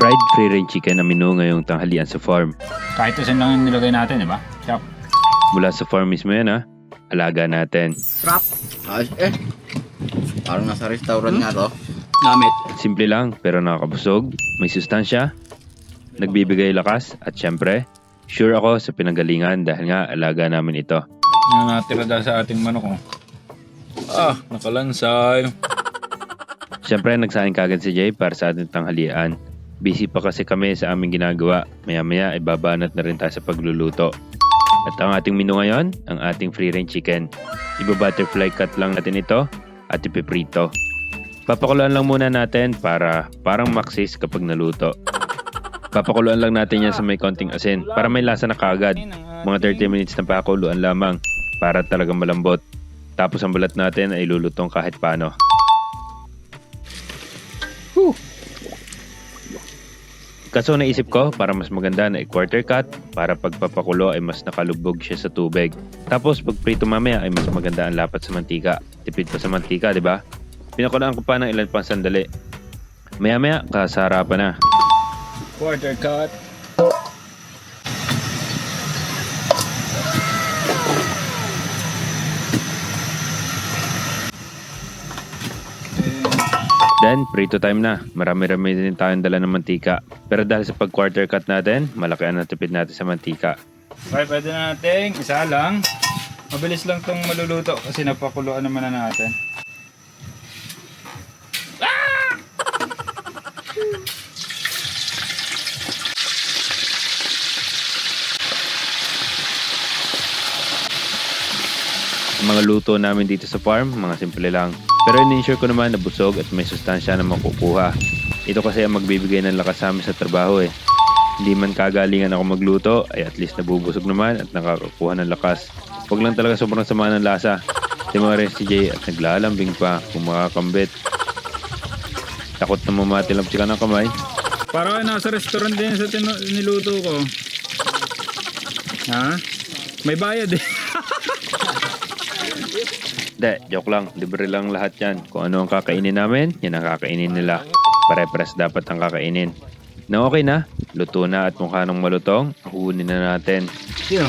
Fried free-range chicken ang menu ngayong tanghalian sa farm. Kahit isin lang yung nilagay natin, di ba? Chop. Mula sa farm mismo yan ha. Alaga natin. Trap. Ayos eh. Parang nasa restaurant nga to. Gamit. Simple lang pero nakakabusog, may sustansya, nagbibigay lakas at syempre, sure ako sa pinanggalingan dahil nga alaga namin ito. Yung natira dahil sa ating manok, oh. Nakalansay. Syempre nagsaing kagad si Jay para sa ating tanghalian. Busy pa kasi kami sa aming ginagawa, maya-maya ay babanat na rin tayo sa pagluluto. At ang ating menu ngayon, ang ating free-range chicken. Iba-butterfly cut lang natin ito at ipiprito. Papakuluan lang muna natin para parang maksis kapag naluto. Papakuluan lang natin yan sa may konting asin para may lasa na kagad. Mga 30 minutes na pakuluan lamang para talagang malambot. Tapos ang balat natin ay lulutong kahit paano. Kaso naisip ko para mas maganda na i-quarter cut para pagpapakulo ay mas nakalubog siya sa tubig. Tapos pag prito mamaya ay mas maganda ang lapat sa mantika. Tipid pa sa mantika, di ba? Pinakulaan ko pa ng ilan pang sandali. Maya-maya, kasarapan na. Quarter cut. Then, prito time na. Marami-rami din tayong dala ng mantika. Pero dahil sa pag-quarter cut natin, malaki ang natipid natin sa mantika. Okay, pwede na natin. Isa lang. Mabilis lang tong maluluto kasi napakuluan naman na natin. Ang mga luto namin dito sa farm, mga simple lang. Pero in-ensure ko naman na busog at may sustansya na makukuha. Ito kasi ang magbibigay ng lakas sa amin sa trabaho eh. Hindi man kagalingan ako magluto, ay at least nabubusog naman at nakakakuha ng lakas. Huwag lang talaga sobrang sama ng lasa. Timore si Jay at naglalambing pa kung makakambit. Takot na mamatilap si ka ng kamay. Para nasa restaurant din sa niluto ko. Ha? May bayad eh. De, joke lang. Libre lang lahat yan. Kung ano ang kakainin namin, yan ang kakainin nila. Pare-pares dapat ang kakainin. Na okay na, luto na at mukha ng malutong, kunin na natin. Sino?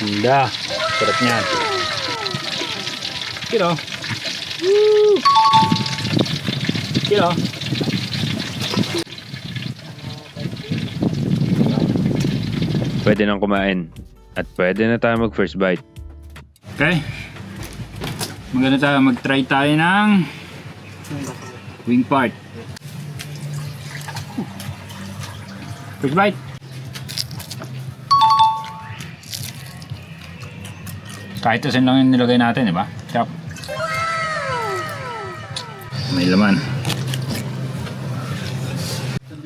Handa. Sarap niyan. Kilo. Woo! Kilo. Pwede nang kumain. At pwede na tayo mag first bite. Okay. Maganda tayo. Mag-try tayo ng wing part. First bite. Kahit isin lang yung nilagay natin, di ba? Chop. May laman.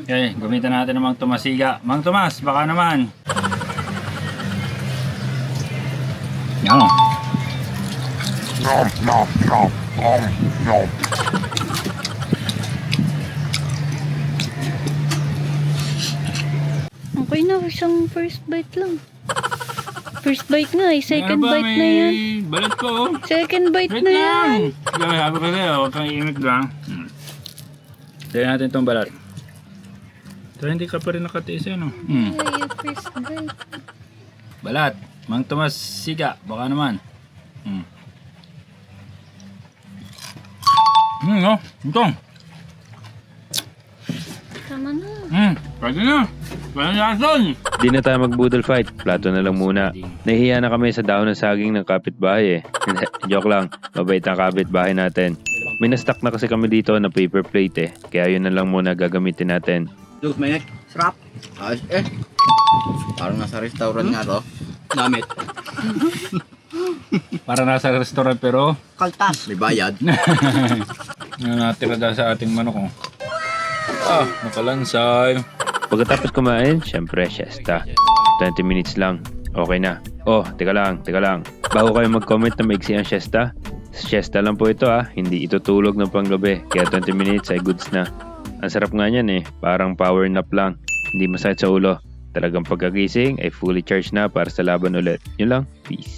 Okay, gamitan natin ng Mang Tomasiga. Mang Tomas, baka naman. Yan o. Okay na, isang first bite lang. First bite nga eh, second Ano ba, bite na yan. Balat ko oh. Second bite Wait na yan. lang! Sabi ko sa'yo, huwag kang iimik lang. Try natin itong balat. Ito hindi ka pa rin nakatiis yun oh. Ay, yung first bite. Balat. Mang Tomas Siga, baka naman. Oh, ito. Tama na. Pwede na. Pwede na son. Di na tayo mag-boodle fight, plato na lang muna. Nahihiya na kami sa daon ng saging ng kapitbahay eh. Joke lang, mabait ang kapitbahay natin. May na-stock na kasi kami dito na paper plate eh. Kaya yun na lang muna gagamitin natin. Look, may sarap. Ayos eh. Parang nasa restaurant nga to. Gamit. Para nasa restaurant pero Kaltas. May bayad. yung natira dahil sa ating manok oh. Nakalansay. Pagkatapos kumain, syempre, siesta. 20 minutes lang. Okay na. Oh, teka lang. Bago kayo mag-comment na maiksi ang siesta, siesta lang po ito hindi ito tulog ng panggabi. Kaya 20 minutes ay goods na. Ang sarap nga niyan eh. Parang power nap lang. Hindi masakit sa ulo. Talagang pagkagising ay fully charged na para sa laban ulit. Yun lang. Peace.